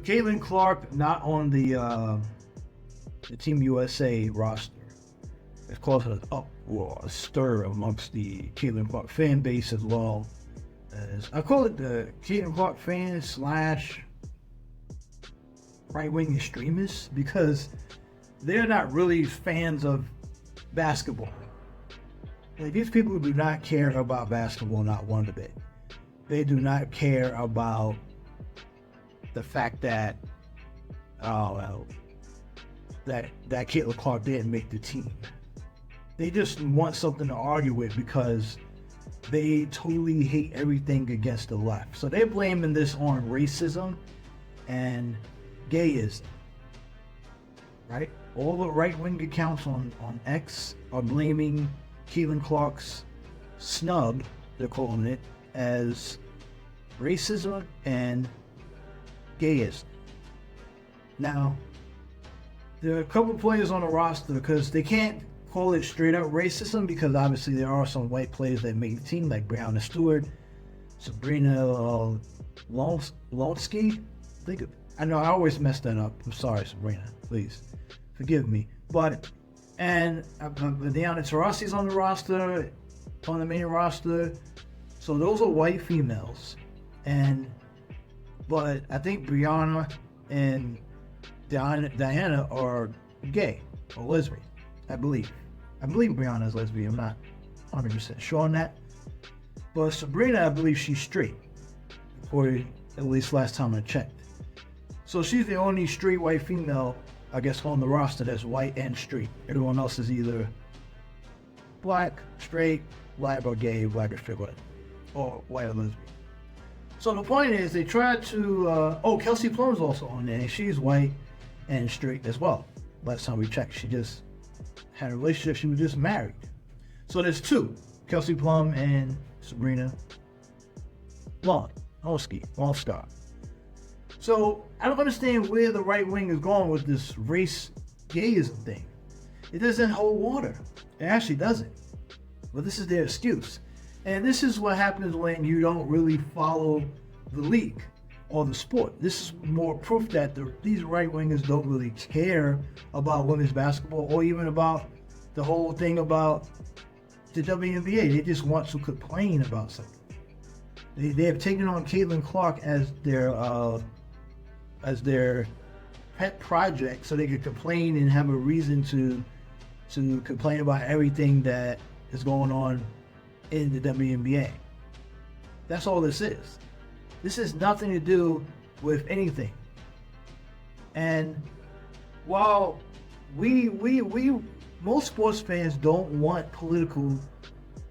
Caitlin Clark not on the Team USA roster. It's caused an uproar, a stir amongst the Caitlin Clark fan base as well as I call it the Caitlin Clark fans / right-wing extremists, because they're not really fans of basketball. Like, these people do not care about basketball, not one bit. They do not care about the fact that, that Caitlin Clark didn't make the team. They just want something to argue with because they totally hate everything against the left. So they're blaming this on racism and gayism, right? All the right-wing accounts on X are blaming Caitlin Clark's snub, they're calling it, as racism and gayism. Now, there are a couple players on the roster because they can't call it straight up racism, because obviously there are some white players that make the team, like Breonna Stewart, Sabrina Lonsky. I know I always mess that up. I'm sorry, Sabrina. Please forgive me. But Diana Taurasi's on the roster, on the main roster. So those are white females, but I think Breonna and Diana are gay or lesbian. I believe Breonna is lesbian. I'm not 100% sure on that. But Sabrina, I believe she's straight, or at least last time I checked. So she's the only straight white female, I guess, on the roster that's white and straight. Everyone else is either black, straight, black or gay, black or straight, or white or lesbian. So the point is, they tried to, Kelsey Plum's also on there, and she's white and straight as well. Last time we checked, she just had a relationship, she was just married. So there's two, Kelsey Plum and Sabrina Lonsky. So I don't understand where the right wing is going with this race gayism thing. It doesn't hold water. It actually doesn't. But this is their excuse. And this is what happens when you don't really follow the league or the sport. This is more proof that these right wingers don't really care about women's basketball or even about the whole thing about the WNBA. They just want to complain about something. They have taken on Caitlin Clark as their pet project, so they could complain and have a reason to complain about everything that is going on in the WNBA. That's all this is. This has nothing to do with anything. And while we most sports fans don't want political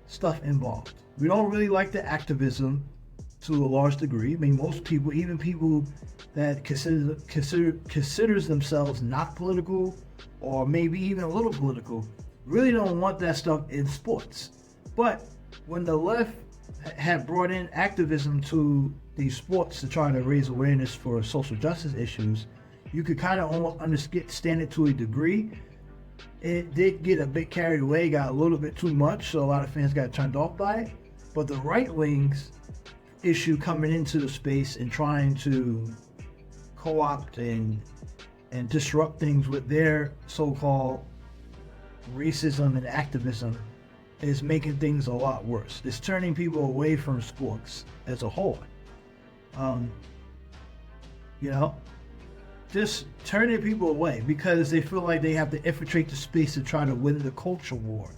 stuff involved. We don't really like the activism to a large degree. I mean, most people, even people that considers themselves not political or maybe even a little political, really don't want that stuff in sports. But when the left had brought in activism to these sports to try to raise awareness for social justice issues, you could kind of almost understand it to a degree. It did get a bit carried away, got a little bit too much, so a lot of fans got turned off by it. But the right wing's issue coming into the space and trying to co-opt and disrupt things with their so-called racism and activism is making things a lot worse. It's turning people away from sports as a whole. Just turning people away because they feel like they have to infiltrate the space to try to win the culture war.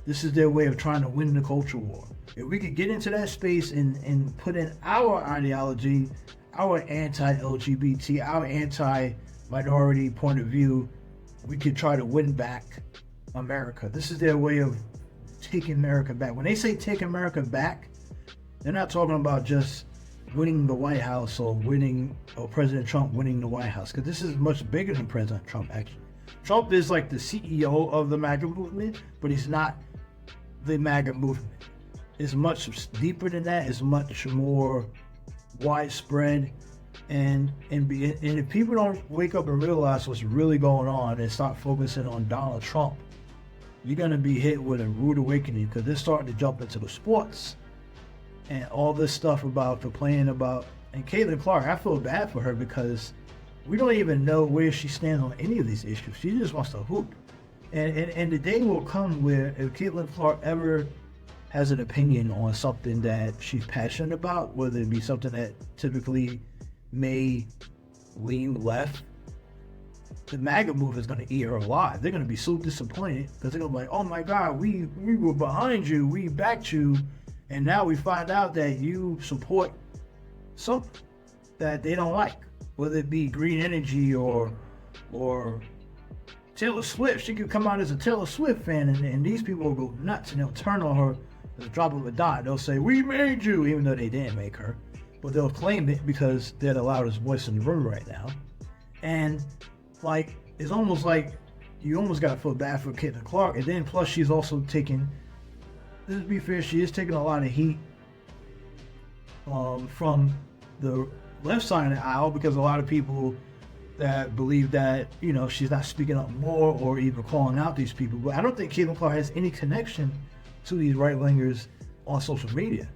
This is their way of trying to win the culture war. If we could get into that space and put in our ideology, our anti-LGBT, our anti-minority point of view, we could try to win back America. This is their way of taking America back. When they say take America back, they're not talking about just winning the White House or President Trump winning the White House, because this is much bigger than President Trump, actually. Trump is like the CEO of the MAGA movement, but he's not the MAGA movement. It's much deeper than that. It's much more widespread. And if people don't wake up and realize what's really going on and start focusing on Donald Trump, you're going to be hit with a rude awakening, because they're starting to jump into the sports and all this stuff about complaining about And Caitlin Clark, I feel bad for her because we don't even know where she stands on any of these issues. She just wants to hoop. And the day will come where if Caitlin Clark ever has an opinion on something that she's passionate about, whether it be something that typically may lean left, the MAGA move is going to eat her alive. They're going to be so disappointed because they're going to be like, oh my God, we were behind you, we backed you, and now we find out that you support something that they don't like, whether it be green energy or Taylor Swift. She could come out as a Taylor Swift fan, and these people will go nuts and they'll turn on her at the drop of a dot. They'll say, we made you, even though they didn't make her. But they'll claim it because they're the loudest voice in the room right now. And like, it's almost like you almost got to feel bad for Caitlin Clark. And then plus she's also taking, let's be fair, she is taking a lot of heat from the left side of the aisle, because a lot of people that believe that, you know, she's not speaking up more or even calling out these people. But I don't think Caitlin Clark has any connection to these right-wingers on social media.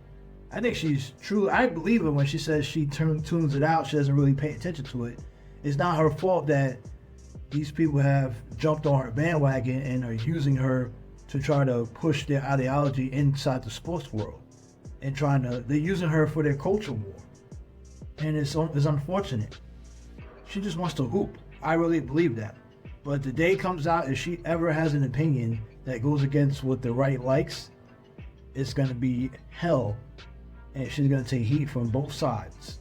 I think she's true. I believe her when she says she tunes it out. She doesn't really pay attention to it. It's not her fault that these people have jumped on her bandwagon and are using her to try to push their ideology inside the sports world, and they're using her for their culture war. And it's unfortunate. She just wants to hoop. I really believe that. But the day comes out, if she ever has an opinion that goes against what the right likes, it's going to be hell. And she's going to take heat from both sides.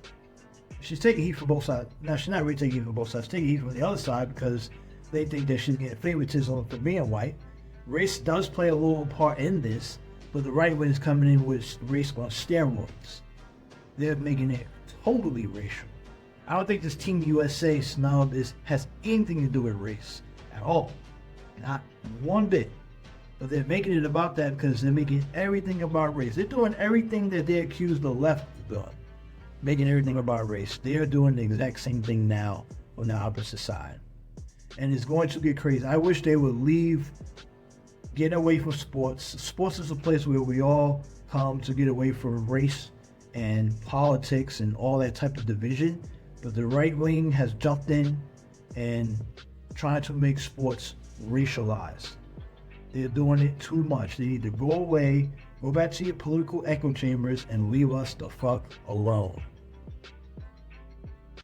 She's taking heat from both sides. Now, she's not really taking heat from both sides. She's taking heat from the other side because they think that she's getting favoritism for being white. Race does play a little part in this, but the right wing is coming in with race on steroids. They're making it totally racial. I don't think this Team USA snub has anything to do with race at all. Not one bit. But they're making it about that because they're making everything about race. They're doing everything that they accuse the left of doing, making everything about race. They are doing the exact same thing now on the opposite side. And it's going to get crazy. I wish they would get away from sports. Sports is a place where we all come to get away from race and politics and all that type of division. But the right wing has jumped in and trying to make sports racialized. They're doing it too much. They need to go away, go back to your political echo chambers, and leave us the fuck alone.